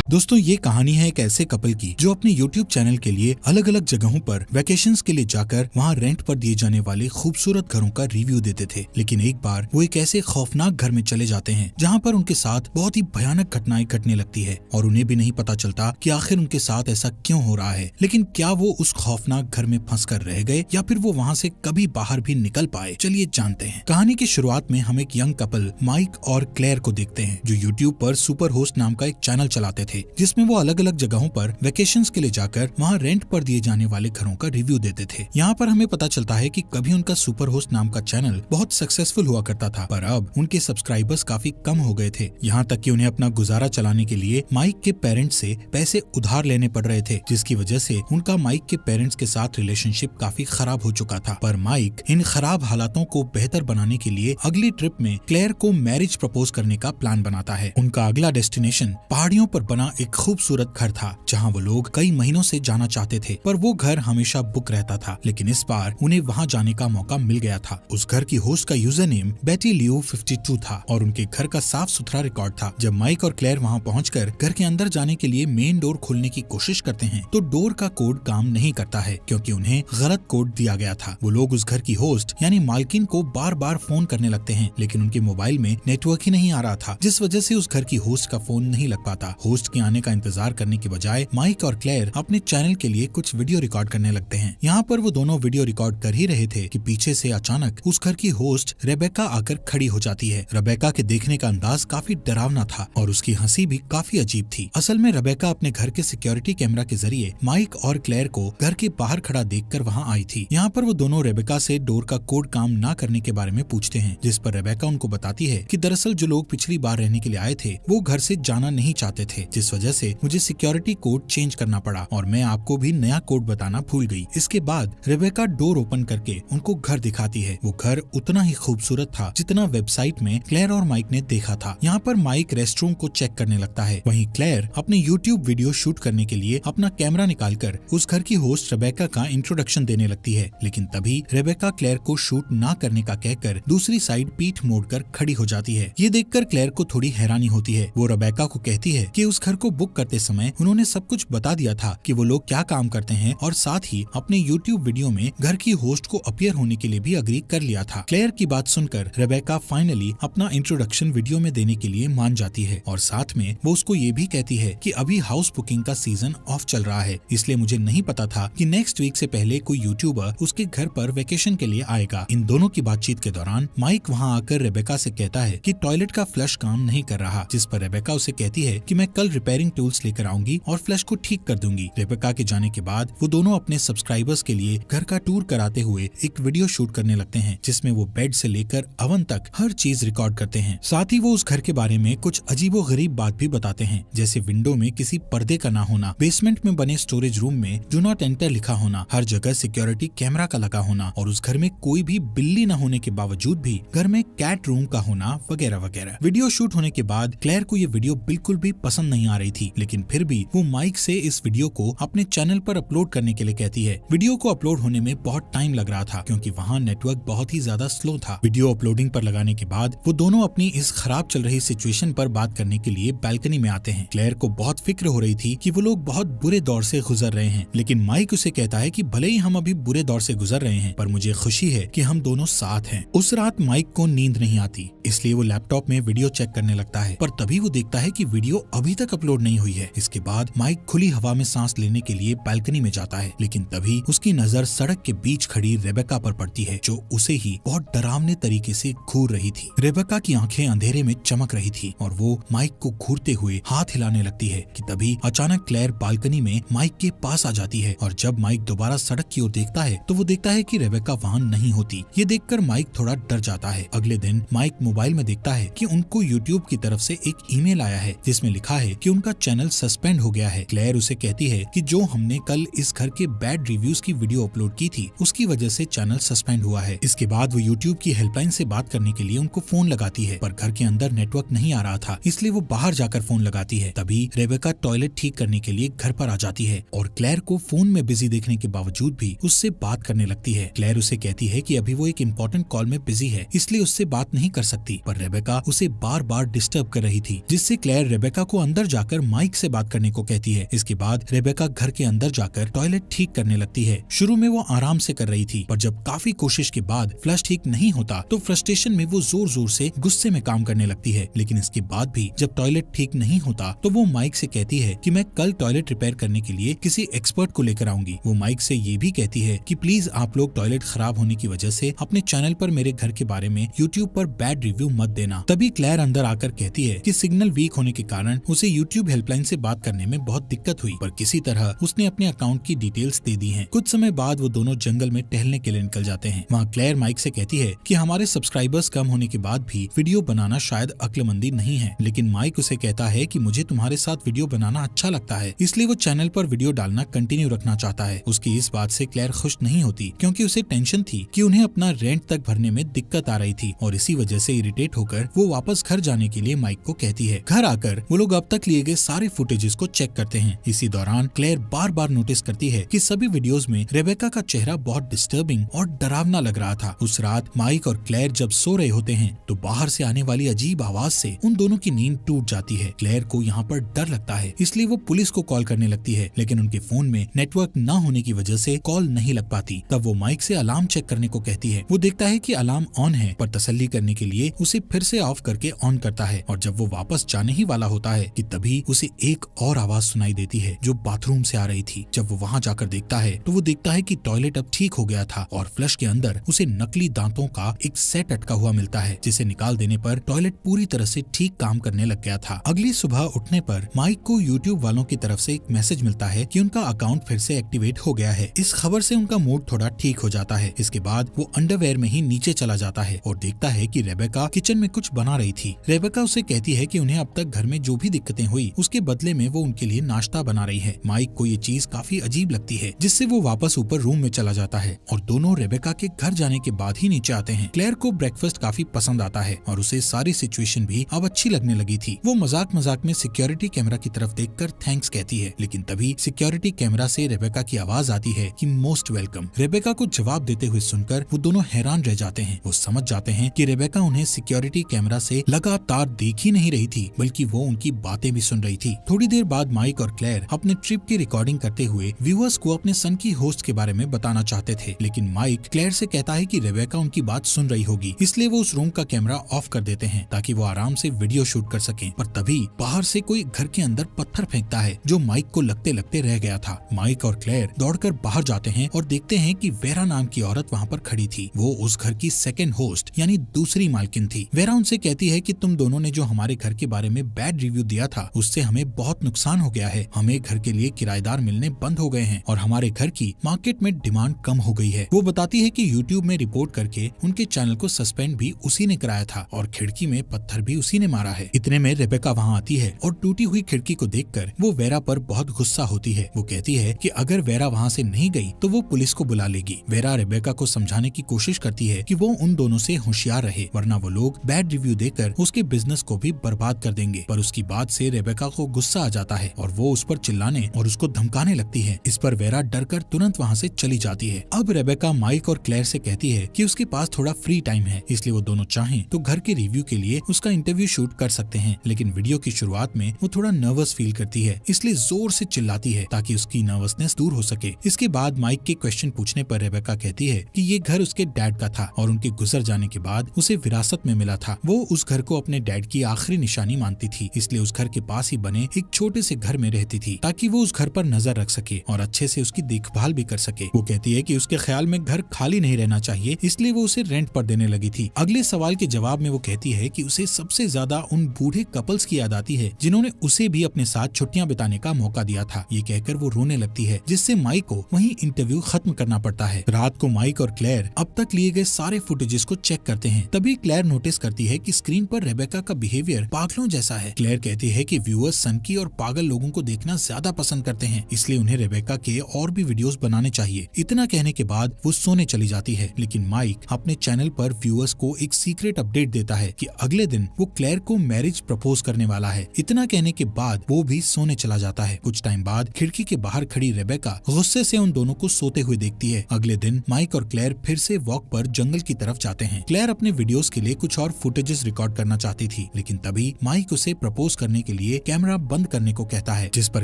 दोस्तों, ये कहानी है एक ऐसे कपल की जो अपने YouTube चैनल के लिए अलग अलग जगहों पर वैकेशंस के लिए जाकर वहाँ रेंट पर दिए जाने वाले खूबसूरत घरों का रिव्यू देते थे। लेकिन एक बार वो एक ऐसे खौफनाक घर में चले जाते हैं जहाँ पर उनके साथ बहुत ही भयानक घटनाएं घटने लगती है और उन्हें भी नहीं पता चलता कि आखिर उनके साथ ऐसा क्यों हो रहा है। लेकिन क्या वो उस खौफनाक घर में फंस कर रह गए या फिर वो वहाँ से कभी बाहर भी निकल पाए? चलिए जानते हैं। कहानी की शुरुआत में हम एक यंग कपल माइक और क्लेयर को देखते हैं जो YouTube पर सुपर होस्ट नाम का एक चैनल चलाते थे, जिसमें वो अलग अलग जगहों पर वेकेशंस के लिए जाकर वहाँ रेंट पर दिए जाने वाले घरों का रिव्यू देते थे। यहाँ पर हमें पता चलता है कि कभी उनका सुपर होस्ट नाम का चैनल बहुत सक्सेसफुल हुआ करता था, पर अब उनके सब्सक्राइबर्स काफी कम हो गए थे। यहाँ तक कि उन्हें अपना गुजारा चलाने के लिए माइक के पेरेंट्स से पैसे उधार लेने पड़ रहे थे, जिसकी वजह से उनका माइक के पेरेंट्स के साथ रिलेशनशिप काफी खराब हो चुका था। पर माइक इन खराब हालातों को बेहतर बनाने के लिए अगली ट्रिप में क्लेयर को मैरिज प्रपोज करने का प्लान बनाता है। उनका अगला डेस्टिनेशन पहाड़ियों पर बना एक खूबसूरत घर था जहां वो लोग कई महीनों से जाना चाहते थे, पर वो घर हमेशा बुक रहता था। लेकिन इस बार उन्हें वहां जाने का मौका मिल गया था। उस घर की होस्ट का यूजर नेम बेटी लियो 52 था और उनके घर का साफ सुथरा रिकॉर्ड था। जब माइक और क्लेयर वहां पहुंचकर घर के अंदर जाने के लिए मेन डोर खोलने की कोशिश करते हैं तो डोर का कोड काम नहीं करता है क्योंकि उन्हें गलत कोड दिया गया था। वो लोग उस घर की होस्ट यानी मालकिन को बार बार फोन करने लगते हैं, लेकिन उनके मोबाइल में नेटवर्क ही नहीं आ रहा था, जिस वजह से उस घर की होस्ट का फोन नहीं लग पाता। होस्ट के आने का इंतजार करने के बजाय माइक और क्लेयर अपने चैनल के लिए कुछ वीडियो रिकॉर्ड करने लगते हैं। यहाँ पर वो दोनों वीडियो रिकॉर्ड कर ही रहे थे कि पीछे से अचानक उस घर की होस्ट रेबेका आकर खड़ी हो जाती है। रेबेका के देखने का अंदाज काफी डरावना था और उसकी हंसी भी काफी अजीब थी। असल में रेबेका अपने घर के सिक्योरिटी कैमरा के जरिए माइक और क्लेयर को घर के बाहर खड़ा देखकर वहाँ आई थी। यहाँ पर वो दोनों रेबेका से डोर का कोड काम न करने के बारे में पूछते हैं, जिस पर रेबेका उनको बताती है कि दरअसल जो लोग पिछली बार रहने के लिए आए थे वो घर से जाना नहीं चाहते थे, जिस वजह से मुझे सिक्योरिटी कोड चेंज करना पड़ा और मैं आपको भी नया कोड बताना भूल गई। इसके बाद रेबेका डोर ओपन करके उनको घर दिखाती है। वो घर उतना ही खूबसूरत था जितना वेबसाइट में क्लेयर और माइक ने देखा था। यहाँ पर माइक रेस्टरूम को चेक करने लगता है, वहीं क्लेयर अपने YouTube वीडियो शूट करने के लिए अपना कैमरा निकालकर उस घर की होस्ट रेबेका का इंट्रोडक्शन देने लगती है। लेकिन तभी रेबेका क्लेयर को शूट ना करने का कहकर दूसरी साइड पीठ मोड़कर खड़ी हो जाती है। ये देखकर क्लेयर को थोड़ी हैरानी होती है। वो रेबेका को कहती है कि उस घर को बुक करते समय उन्होंने सब कुछ बता दिया था कि वो लोग क्या काम करते हैं और साथ ही अपने YouTube वीडियो में घर की होस्ट को अपीयर होने के लिए भी अग्री कर लिया था। क्लेयर की बात सुनकर रेबेका फाइनली अपना इंट्रोडक्शन वीडियो में देने के लिए मान जाती है और साथ में वो उसको ये भी कहती है कि अभी हाउस बुकिंग का सीजन ऑफ चल रहा है, इसलिए मुझे नहीं पता था कि नेक्स्ट वीक से पहले कोई यूट्यूबर उसके घर पर वेकेशन के लिए आएगा। इन दोनों की बातचीत के दौरान माइक वहाँ आकर रेबेका से कहता है कि टॉयलेट का फ्लश काम नहीं कर रहा, जिस पर रेबेका उसे कहती है कि मैं कल रिपेयरिंग टूल्स लेकर आऊंगी और फ्लश को ठीक कर दूंगी। रेबेका के जाने के बाद वो दोनों अपने सब्सक्राइबर्स के लिए घर का टूर कराते हुए एक वीडियो शूट करने लगते हैं, जिसमें वो बेड से लेकर अवन तक हर चीज रिकॉर्ड करते हैं। साथ ही वो उस घर के बारे में कुछ अजीबो गरीब बात भी बताते हैं, जैसे विंडो में किसी पर्दे का ना होना, बेसमेंट में बने स्टोरेज रूम में डू नॉट एंटर लिखा होना, हर जगह सिक्योरिटी कैमरा का लगा होना और उस घर में कोई भी बिल्ली न होने के बावजूद भी घर में कैट रूम का होना वगैरह वगैरह। वीडियो शूट होने के बाद क्लेयर को ये वीडियो बिल्कुल भी पसंद नहीं आ रही थी, लेकिन फिर भी वो माइक से इस वीडियो को अपने चैनल पर अपलोड करने के लिए कहती है। वीडियो को अपलोड होने में बहुत टाइम लग रहा था क्योंकि वहाँ नेटवर्क बहुत ही ज्यादा स्लो था। वीडियो अपलोडिंग पर लगाने के बाद वो दोनों अपनी इस खराब चल रही सिचुएशन पर बात करने के लिए बालकनी में आते हैं। क्लेयर को बहुत फिक्र हो रही थी कि वो लोग बहुत बुरे दौर से गुजर रहे हैं, लेकिन माइक उसे कहता है कि भले ही हम अभी बुरे दौर से गुजर रहे हैं, पर मुझे खुशी है कि हम दोनों साथ हैं। उस रात माइक को नींद नहीं आती, इसलिए वो लैपटॉप में वीडियो चेक करने लगता है, पर तभी वो देखता है कि वीडियो अभी तक अपलोड नहीं हुई है। इसके बाद माइक खुली हवा में सांस लेने के लिए बालकनी में जाता है, लेकिन तभी उसकी नजर सड़क के बीच खड़ी रेबेका पर पड़ती है, जो उसे ही बहुत डरावने तरीके से घूर रही थी। रेबेका की आंखें अंधेरे में चमक रही थी और वो माइक को घूरते हुए हाथ हिलाने लगती है कि तभी अचानक क्लेयर बालकनी में माइक के पास आ जाती है और जब माइक दोबारा सड़क की ओर देखता है तो वो देखता है कि रेबेका वहाँ नहीं होती। ये देखकर माइक थोड़ा डर जाता है। अगले दिन माइक मोबाइल में देखता है कि उनको YouTube की तरफ से एक ईमेल आया है जिसमें लिखा है कि उनका चैनल सस्पेंड हो गया है। क्लेयर उसे कहती है कि जो हमने कल इस घर के बैड रिव्यूज की वीडियो अपलोड की थी उसकी वजह से चैनल सस्पेंड हुआ है। इसके बाद वो YouTube की हेल्पलाइन से बात करने के लिए उनको फोन लगाती है, पर घर के अंदर नेटवर्क नहीं आ रहा था, इसलिए वो बाहर जाकर फोन लगाती है। तभी रेबेका टॉयलेट ठीक करने के लिए घर पर आ जाती है और क्लेयर को फोन में बिजी देखने के बावजूद भी उससे बात करने लगती है। क्लेयर उसे कहती है कि अभी वो एक इम्पोर्टेंट कॉल में बिजी है, इसलिए उससे बात नहीं कर सकती, पर रेबेका उसे बार बार डिस्टर्ब कर रही थी, जिससे क्लेयर रेबेका को अंदर जाकर माइक से बात करने को कहती है। इसके बाद रेबेका घर के अंदर जाकर टॉयलेट ठीक करने लगती है। शुरू में वो आराम से कर रही थी, पर जब काफी कोशिश के बाद फ्लश ठीक नहीं होता तो फ्रस्ट्रेशन में वो जोर जोर से गुस्से में काम करने लगती है। लेकिन इसके बाद भी जब टॉयलेट ठीक नहीं होता तो वो माइक से कहती है कि मैं कल टॉयलेट रिपेयर करने के लिए किसी एक्सपर्ट को लेकर आऊंगी। वो माइक से ये भी कहती है कि प्लीज आप लोग टॉयलेट खराब होने की वजह से अपने चैनल पर मेरे घर के बारे में यूट्यूब पर बैड रिव्यू मत देना। तभी क्लेयर अंदर आकर कहती है कि सिग्नल वीक होने के कारण उसे यूट्यूब हेल्पलाइन से बात करने में बहुत दिक्कत हुई, पर किसी तरह उसने अपने अकाउंट की डिटेल्स दे दी हैं। कुछ समय बाद वो दोनों जंगल में टहलने के लिए निकल जाते हैं। वहाँ क्लेयर माइक से कहती है कि हमारे सब्सक्राइबर्स कम होने के बाद भी वीडियो बनाना शायद अक्लमंदी नहीं है, लेकिन माइक उसे कहता है कि मुझे तुम्हारे साथ वीडियो बनाना अच्छा लगता है, इसलिए वो चैनल पर वीडियो डालना कंटिन्यू रखना चाहता है। उसकी इस बात से क्लेयर खुश नहीं होती, क्योंकि उसे टेंशन थी कि उन्हें अपना रेंट तक भरने में दिक्कत आ रही थी, और इसी वजह से इरिटेट होकर वो वापस घर जाने के लिए माइक को कहती है। घर आकर वो लोग अब तक लिए गए सारे फुटेजेस को चेक करते हैं। इसी दौरान क्लेयर बार बार नोटिस करती है कि सभी वीडियोस में रेबेका का चेहरा बहुत डिस्टर्बिंग और डरावना लग रहा था। उस रात माइक और क्लेयर जब सो रहे होते हैं तो बाहर से आने वाली अजीब आवाज से उन दोनों की नींद टूट जाती है। क्लेयर को यहाँ पर डर लगता है, इसलिए वो पुलिस को कॉल करने लगती है, लेकिन उनके फोन में नेटवर्क न होने की वजह से कॉल नहीं लग पाती। तब वो माइक से अलार्म चेक करने को कहती है। वो देखता है कि अलार्म ऑन है, पर तसल्ली करने के लिए उसे फिर से ऑफ करके ऑन करता है, और जब वो वापस जाने ही वाला होता है कि तभी उसे एक और आवाज सुनाई देती है जो बाथरूम से आ रही थी। जब वो वहाँ जाकर देखता है तो वो देखता है कि टॉयलेट अब ठीक हो गया था और फ्लश के अंदर उसे नकली दांतों का एक सेट अटका हुआ मिलता है, जिसे निकाल देने पर टॉयलेट पूरी तरह से ठीक काम करने लग गया था। अगली सुबह उठने पर माइक को यूट्यूब वालों की तरफ से एक मैसेज मिलता है कि उनका अकाउंट फिर से एक्टिवेट हो गया है। इस खबर से उनका मूड थोड़ा ठीक हो जाता है। इसके बाद वो अंडरवेयर में ही नीचे चला जाता है और देखता है कि रेबेका किचन में कुछ बना रही थी। रेबेका उसे कहती है कि उन्हें अब तक घर में जो भी दिक्कतें हुई उसके बदले में वो उनके लिए नाश्ता बना रही है। माइक को ये चीज काफी अजीब लगती है, जिससे वो वापस ऊपर रूम में चला जाता है और दोनों रेबेका के घर जाने के बाद ही नीचे आते हैं। क्लेयर को ब्रेकफास्ट काफी पसंद आता है और उसे सारी सिचुएशन भी अब अच्छी लगने लगी थी। वो मजाक मजाक में सिक्योरिटी कैमरा की तरफ देखकर थैंक्स कहती है, लेकिन तभी सिक्योरिटी कैमरा से रेबेका की आवाज आती है कि मोस्ट वेलकम। रेबेका को जवाब देते हुए सुनकर वो दोनों हैरान रह जाते हैं। वो समझ जाते हैं कि रेबेका उन्हें सिक्योरिटी कैमरा से लगातार देख ही नहीं रही थी, बल्कि वो उनकी बातें भी सुन रही थी। थोड़ी देर बाद माइक और क्लेयर अपने ट्रिप की रिकॉर्डिंग करते हुए व्यूअर्स को अपने सन की होस्ट के बारे में बताना चाहते थे, लेकिन माइक क्लेयर से कहता है कि रेबेका उनकी बात सुन रही होगी, इसलिए वो उस रूम का कैमरा ऑफ कर देते हैं ताकि वो आराम से वीडियो शूट कर सकें। पर तभी बाहर से कोई घर के अंदर पत्थर फेंकता है जो माइक को लगते लगते रह गया था। माइक और क्लेयर दौड़कर बाहर जाते हैं और देखते हैं कि वेरा नाम की औरत वहाँ पर खड़ी थी। वो उस घर की सेकंड होस्ट यानी दूसरी मालकिन थी। वेरा उनसे कहती है कि तुम दोनों ने जो हमारे घर के बारे में बैड रिव्यू दिया था उससे हमें बहुत नुकसान हो गया है। हमें घर के लिए किराएदार मिलने बंद हो गए हैं और हमारे घर की मार्केट में डिमांड कम हो गई है। वो बताती है कि यूट्यूब में रिपोर्ट करके उनके चैनल को सस्पेंड भी उसी ने कराया था और खिड़की में पत्थर भी उसी ने मारा है। इतने में रेबेका वहाँ आती है और टूटी हुई खिड़की को देखकर वो वेरा पर बहुत गुस्सा होती है। वो कहती है कि अगर वेरा वहाँ से नहीं गई तो वो पुलिस को बुला लेगी। वेरा रेबेका को समझाने की कोशिश करती है कि वो उन दोनों से होशियार रहे, वरना वो लोग बैड रिव्यू देकर उसके बिजनेस को भी बर्बाद कर देंगे। पर उसकी बात से रेबेका को गुस्सा आ जाता है और वो उस पर चिल्लाने और उसको धमकाने लगती है। इस पर वेरा डरकर तुरंत वहाँ से चली जाती है। अब रेबेका माइक और क्लेयर से कहती है कि उसके पास थोड़ा फ्री टाइम है, इसलिए वो दोनों चाहें तो घर के रिव्यू के लिए उसका इंटरव्यू शूट कर सकते हैं। लेकिन वीडियो की शुरुआत में वो थोड़ा नर्वस फील करती है, इसलिए जोर से चिल्लाती है ताकि उसकी नर्वसनेस दूर हो सके। इसके बाद माइक के क्वेश्चन पूछने पर रेबेका कहती है कि ये घर उसके डैड का था और उनके गुजर जाने के बाद उसे विरासत में मिला था। वो उस घर को अपने डैड की आखिरी निशानी मानती थी, इसलिए उस घर के पास ही बने एक छोटे से घर में रहती थी ताकि वो उस घर पर नजर रख सके और अच्छे से उसकी देखभाल भी कर सके। वो कहती है कि उसके ख्याल में घर खाली नहीं रहना चाहिए, इसलिए वो उसे रेंट पर देने लगी थी। अगले सवाल के जवाब में वो कहती है कि उसे सबसे ज्यादा उन बूढ़े कपल्स की याद आती है जिन्होंने उसे भी अपने साथ छुट्टियां बिताने का मौका दिया था। ये कहकर वो रोने लगती है, जिससे माइक को वहीं इंटरव्यू खत्म करना पड़ता है। रात को माइक और क्लेयर अब तक लिए गए सारे फुटेजेस को चेक करते हैं। तभी क्लेयर नोटिस करती है कि स्क्रीन पर रेबेका का बिहेवियर पागलों जैसा है। क्लेयर कहती है कि व्यूअर्स सनकी और पागल लोगों को देखना ज्यादा पसंद करते हैं, इसलिए उन्हें रेबेका के और भी वीडियोस बनाने चाहिए। इतना कहने के बाद वो सोने चली जाती है, लेकिन माइक अपने चैनल पर व्यूअर्स को एक सीक्रेट अपडेट देता है कि अगले दिन वो क्लेयर को मैरिज प्रपोज करने वाला है। इतना कहने के बाद वो भी सोने चला जाता है। कुछ टाइम बाद खिड़की के बाहर खड़ी रेबेका गुस्से से उन दोनों को सोते हुए देखती है। अगले दिन माइक और क्लेयर फिर से वॉक पर जंगल की तरफ जाते हैं। क्लेयर अपने वीडियोस के लिए कुछ और फुटेजेस रिकॉर्ड करना चाहती थी, लेकिन तभी माइक उसे प्रपोज करने के लिए लिए कैमरा बंद करने को कहता है, जिस पर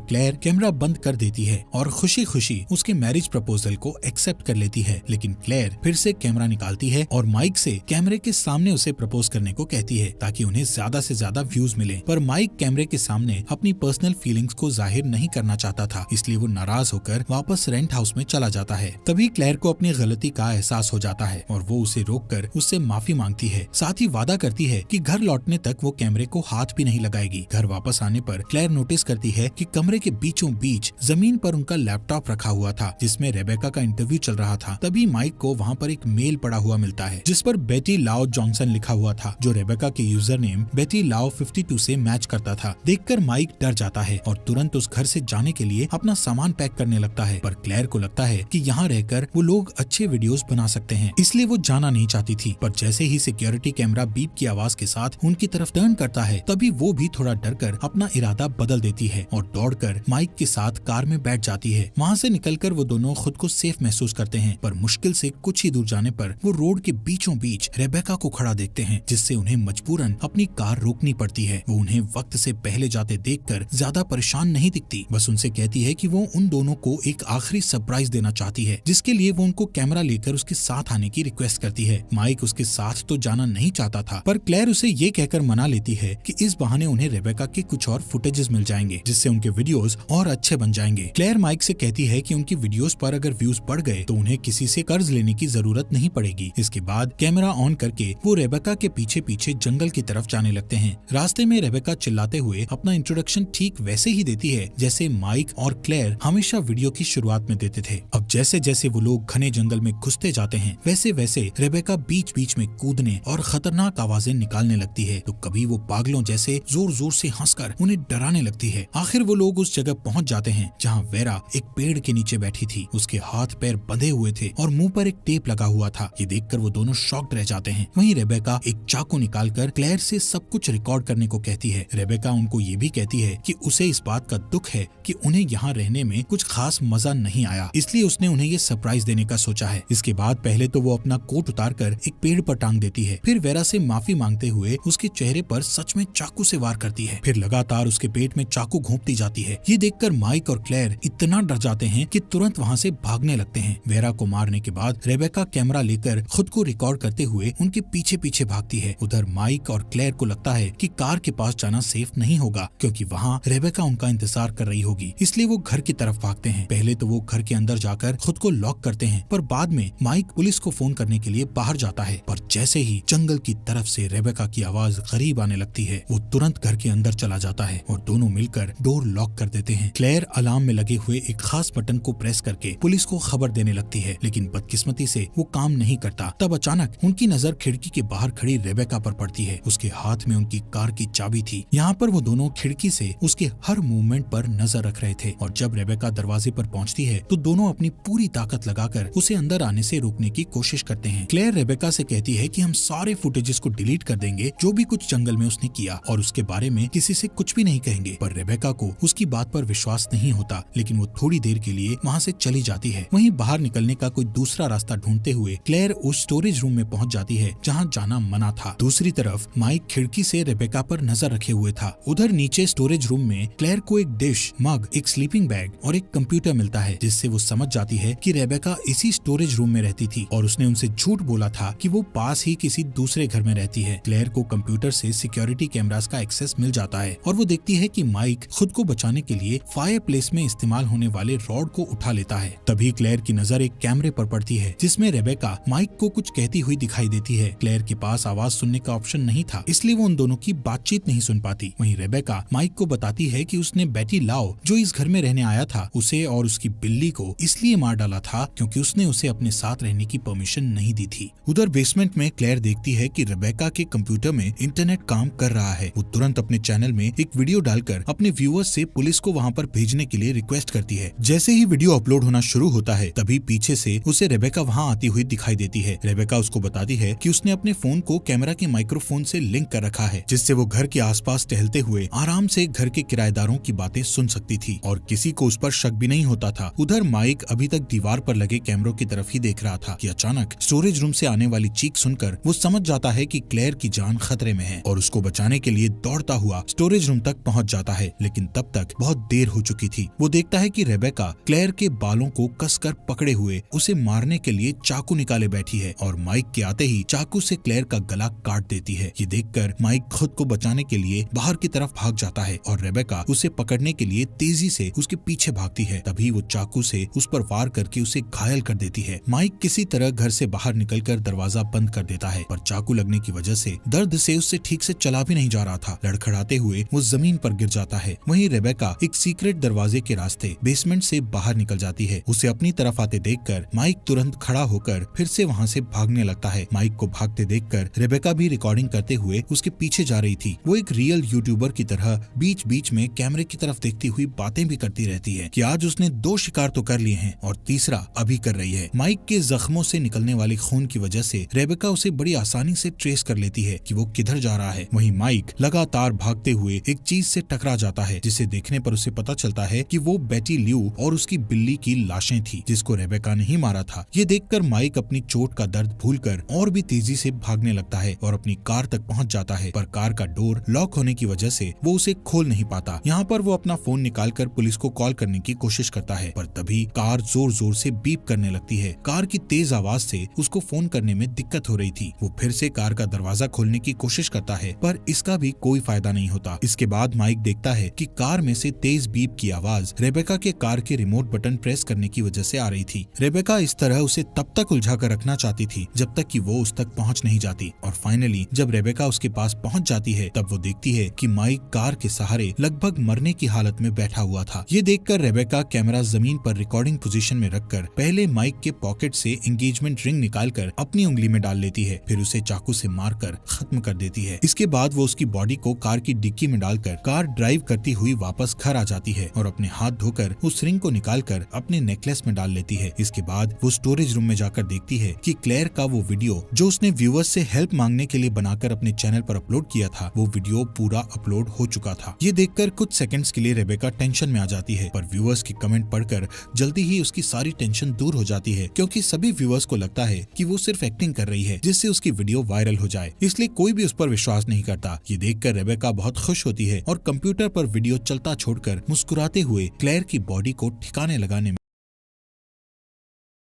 क्लेयर कैमरा बंद कर देती है और खुशी खुशी उसके मैरिज प्रपोजल को एक्सेप्ट कर लेती है। लेकिन क्लेयर फिर से कैमरा निकालती है और माइक से कैमरे के सामने उसे प्रपोज करने को कहती है ताकि उन्हें ज्यादा से ज्यादा व्यूज मिले। पर माइक कैमरे के सामने अपनी पर्सनल फीलिंग्स को जाहिर नहीं करना चाहता था, इसलिए वो नाराज होकर वापस रेंट हाउस में चला जाता है। तभी क्लेयर को अपनी गलती का एहसास हो जाता है और वो उसे रोककर उससे माफी मांगती है। साथ ही वादा करती है कि घर लौटने तक वो कैमरे को हाथ भी नहीं लगाएगी। घर वापस आने पर क्लेयर नोटिस करती है कि कमरे के बीचों बीच जमीन पर उनका लैपटॉप रखा हुआ था, जिसमें रेबेका का इंटरव्यू चल रहा था। तभी माइक को वहाँ पर एक मेल पड़ा हुआ मिलता है, जिस पर बेटी लाओ जॉनसन लिखा हुआ था, जो रेबेका के यूजर नेम बेटी लाओ 52 से मैच करता था। देखकर माइक डर जाता है और तुरंत उस घर से जाने के लिए अपना सामान पैक करने लगता है। पर क्लेयर को लगता है कि यहाँ रहकर वो लोग अच्छे वीडियोस बना सकते हैं, इसलिए वो जाना नहीं चाहती थी। पर जैसे ही सिक्योरिटी कैमरा बीप की आवाज के साथ उनकी तरफ टर्न करता है, तभी वो भी थोड़ा डरकर अपना इरादा बदल देती है और दौड़कर माइक के साथ कार में बैठ जाती है। वहाँ से निकलकर वो दोनों खुद को सेफ महसूस करते हैं। पर मुश्किल से कुछ ही दूर जाने पर वो रोड के बीचों बीच रेबेका को खड़ा देखते हैं, जिससे उन्हें मजबूरन अपनी कार रोकनी पड़ती है। वो उन्हें वक्त से पहले जाते देखकर ज्यादा परेशान नहीं दिखती, बस उनसे कहती है कि वो उन दोनों को एक आखिरी सरप्राइज देना चाहती है, जिसके लिए वो उनको कैमरा लेकर उसके साथ आने की रिक्वेस्ट करती है। माइक उसके साथ तो जाना नहीं चाहता था, पर क्लेयर उसे ये कहकर मना लेती है कि इस बहाने उन्हें रेबेका के कुछ और फुटेजेस मिल जाएंगे, जिससे उनके वीडियोस और अच्छे बन जाएंगे। क्लेयर माइक से कहती है कि उनकी वीडियोस पर अगर व्यूज बढ़ गए तो उन्हें किसी से कर्ज लेने की जरूरत नहीं पड़ेगी। इसके बाद कैमरा ऑन करके वो रेबेका के पीछे पीछे जंगल की तरफ जाने लगते हैं। रास्ते में रेबेका चिल्लाते हुए अपना इंट्रोडक्शन ठीक वैसे ही देती है जैसे माइक और क्लेयर हमेशा वीडियो की शुरुआत में देते थे। अब जैसे जैसे वो लोग घने जंगल में घुसते जाते हैं, वैसे वैसे रेबेका बीच बीच में कूदने और खतरनाक आवाजें निकालने लगती है, तो कभी वो पागलों जैसे जोर जोर से हंसकर उन्हें डराने लगती है। आखिर वो लोग उस जगह पहुंच जाते हैं जहाँ वेरा एक पेड़ के नीचे बैठी थी। उसके हाथ पैर बंधे हुए थे और मुंह पर एक टेप लगा हुआ था। ये देखकर वो दोनों शॉक्ड रह जाते हैं। वहीं रेबेका एक चाकू निकालकर क्लेयर से सब कुछ रिकॉर्ड करने को कहती है। रेबेका उनको ये भी कहती है कि उसे इस बात का दुख है कि उन्हें यहाँ रहने में कुछ खास मजा नहीं आया, इसलिए उसने उन्हें ये सरप्राइज देने का सोचा है। इसके बाद पहले तो वो अपना कोट उतारकर एक पेड़ पर टांग देती है, फिर वेरा से माफी मांगते हुए उसके चेहरे पर सच में चाकू से वार करती है। फिर लगातार उसके पेट में चाकू घोंपती जाती है। ये देखकर माइक और क्लेयर इतना डर जाते हैं कि तुरंत वहाँ से भागने लगते हैं। वेरा को मारने के बाद रेबेका कैमरा लेकर खुद को रिकॉर्ड करते हुए उनके पीछे पीछे भागती है। उधर माइक और क्लेयर को लगता है कि कार के पास जाना सेफ नहीं होगा, क्योंकि वहाँ रेबेका उनका इंतजार कर रही होगी, इसलिए वो घर की तरफ भागते हैं। पहले तो वो घर के अंदर जाकर खुद को लॉक करते हैं, पर बाद में माइक पुलिस को फोन करने के लिए बाहर जाता है। पर जैसे ही जंगल की तरफ से रेबेका की आवाज करीब आने लगती है, वो तुरंत घर के अंदर चला जाता है और दोनों मिलकर डोर लॉक कर देते हैं। क्लेयर अलार्म में लगे हुए एक खास बटन को प्रेस करके पुलिस को खबर देने लगती है, लेकिन बदकिस्मती से वो काम नहीं करता। तब अचानक उनकी नजर खिड़की के बाहर खड़ी रेबेका पर पड़ती है। उसके हाथ में उनकी कार की चाबी थी। यहाँ पर वो दोनों खिड़की से उसके हर मूवमेंट पर नजर रख रहे थे और जब रेबेका दरवाजे पर पहुंचती है तो दोनों अपनी पूरी ताकत लगाकर उसे अंदर आने से रोकने की कोशिश करते हैं। क्लेयर रेबेका से कहती है कि हम सारे फुटेजेस को डिलीट कर देंगे जो भी कुछ जंगल में उसने किया, और उसके बारे में किसी से कुछ भी नहीं कहेंगे। पर रेबेका को उसकी बात पर विश्वास नहीं होता, लेकिन वो थोड़ी देर के लिए वहाँ से चली जाती है। वहीं बाहर निकलने का कोई दूसरा रास्ता ढूंढते हुए क्लेयर उस स्टोरेज रूम में पहुंच जाती है जहाँ जाना मना था। दूसरी तरफ माइक खिड़की से रेबेका पर नजर रखे हुए था। उधर नीचे स्टोरेज रूम में क्लेयर को एक डिश, मग, एक स्लीपिंग बैग और एक कंप्यूटर मिलता है, जिससे वो समझ जाती है कि रेबेका इसी स्टोरेज रूम में रहती थी और उसने उनसे झूठ बोला था कि वो पास ही किसी दूसरे घर में रहती है। क्लेयर को कंप्यूटर से सिक्योरिटी कैमरास का एक्सेस मिल जाता है और वो देखती है कि माइक खुद को बचाने के लिए फायर प्लेस में इस्तेमाल होने वाले रॉड को उठा लेता है। तभी क्लेयर की नजर एक कैमरे पर पड़ती है जिसमें रेबेका माइक को कुछ कहती हुई दिखाई देती है। क्लेयर के पास आवाज सुनने का ऑप्शन नहीं था, इसलिए वो उन दोनों की बातचीत नहीं सुन पाती। वहीं रेबेका माइक को बताती है कि उसने बेटी लाओ, जो इस घर में रहने आया था, उसे और उसकी बिल्ली को इसलिए मार डाला था क्योंकि उसने उसे अपने साथ रहने की परमिशन नहीं दी थी। उधर बेसमेंट में क्लेयर देखती है कि रेबेका के कंप्यूटर में इंटरनेट काम कर रहा है। वो तुरंत अपने चैनल में एक वीडियो डालकर अपने व्यूअर्स से पुलिस को वहाँ पर भेजने के लिए रिक्वेस्ट करती है। जैसे ही वीडियो अपलोड होना शुरू होता है, तभी पीछे से उसे रेबेका वहाँ आती हुई दिखाई देती है। रेबेका उसको बताती है कि उसने अपने फोन को कैमरा के माइक्रोफोन से लिंक कर रखा है, जिससे वो घर के आसपास टहलते हुए आराम से घर के किराएदारों की बातें सुन सकती थी और किसी को उस पर शक भी नहीं होता था। उधर माइक अभी तक दीवार पर लगे कैमरों की तरफ ही देख रहा था कि अचानक स्टोरेज रूम से आने वाली चीख सुनकर वो समझ जाता है कि क्लेयर की जान खतरे में है और उसको बचाने के लिए दौड़ता हुआ स्टोरेज स्टोरेज रूम तक पहुंच जाता है, लेकिन तब तक बहुत देर हो चुकी थी। वो देखता है कि रेबेका क्लेयर के बालों को कसकर पकड़े हुए उसे मारने के लिए चाकू निकाले बैठी है और माइक के आते ही चाकू से क्लेयर का गला काट देती है। ये देखकर माइक खुद को बचाने के लिए बाहर की तरफ भाग जाता है और रेबेका उसे पकड़ने के लिए तेजी से उसके पीछे भागती है। तभी वो चाकू से उस पर वार करके उसे घायल कर देती है। माइक किसी तरह घर से बाहर निकलकर दरवाजा बंद कर देता है, पर चाकू लगने की वजह से दर्द से उससे ठीक से चला भी नहीं जा रहा था। लड़खड़ाते हुए वो जमीन पर गिर जाता है। वहीं रेबेका एक सीक्रेट दरवाजे के रास्ते बेसमेंट से बाहर निकल जाती है। उसे अपनी तरफ आते देखकर माइक तुरंत खड़ा होकर फिर से वहाँ से भागने लगता है। माइक को भागते देखकर रेबेका भी रिकॉर्डिंग करते हुए उसके पीछे जा रही थी। वो एक रियल यूट्यूबर की तरह बीच बीच में कैमरे की तरफ देखती हुई बातें भी करती रहती है कि आज उसने 2 शिकार तो कर लिए हैं और तीसरा अभी कर रही है। माइक के जख्मों से निकलने वाले खून की वजह से रेबेका उसे बड़ी आसानी से ट्रेस कर लेती है कि वो किधर जा रहा है। वहीं माइक लगातार भागते हुए एक चीज से टकरा जाता है, जिसे देखने पर उसे पता चलता है कि वो बेटी ल्यू और उसकी बिल्ली की लाशें थी, जिसको रेबेका ने ही मारा था। ये देखकर माइक अपनी चोट का दर्द भूलकर और भी तेजी से भागने लगता है और अपनी कार तक पहुंच जाता है, पर कार का डोर लॉक होने की वजह से वो उसे खोल नहीं पाता। यहाँ पर वो अपना फोन निकालकर पुलिस को कॉल करने की कोशिश करता है, पर तभी कार जोर जोर से बीप करने लगती है। कार की तेज आवाज से उसको फोन करने में दिक्कत हो रही थी। वो फिर से कार का दरवाजा खोलने की कोशिश करता है, पर इसका भी कोई फायदा नहीं होता। इसके बाद माइक देखता है कि कार में से तेज बीप की आवाज रेबेका के कार के रिमोट बटन प्रेस करने की वजह से आ रही थी। रेबेका इस तरह उसे तब तक उलझा कर रखना चाहती थी जब तक कि वो उस तक पहुंच नहीं जाती, और फाइनली जब रेबेका उसके पास पहुंच जाती है तब वो देखती है कि माइक कार के सहारे लगभग मरने की हालत में बैठा हुआ था। ये देखकर रेबेका कैमरा जमीन पर रिकॉर्डिंग पोजीशन में रखकर पहले माइक के पॉकेट से एंगेजमेंट रिंग निकालकर अपनी उंगली में डाल लेती है, फिर उसे चाकू से मारकर खत्म कर देती है। इसके बाद वो उसकी बॉडी को कार की डिक्की में डालकर कार ड्राइव करती हुई वापस घर आ जाती है और अपने हाथ धोकर उस रिंग को निकालकर अपने नेकलेस में डाल लेती है। इसके बाद वो स्टोरेज रूम में जाकर देखती है कि क्लेयर का वो वीडियो जो उसने व्यूअर्स से हेल्प मांगने के लिए बनाकर अपने चैनल पर अपलोड किया था, वो वीडियो पूरा अपलोड हो चुका था। ये देखकर कुछ सेकंड्स के लिए रेबेका टेंशन में आ जाती है, पर व्यूअर्स की कमेंट पढ़कर जल्दी ही उसकी सारी टेंशन दूर हो जाती है, क्योंकि सभी व्यूअर्स को लगता है कि वो सिर्फ एक्टिंग कर रही है जिससे उसकी वीडियो वायरल हो जाए, इसलिए कोई भी उस पर विश्वास नहीं करता। ये देखकर रेबेका बहुत खुश होती है और कंप्यूटर पर वीडियो चलता छोड़कर मुस्कुराते हुए क्लेयर की बॉडी को ठिकाने लगाने में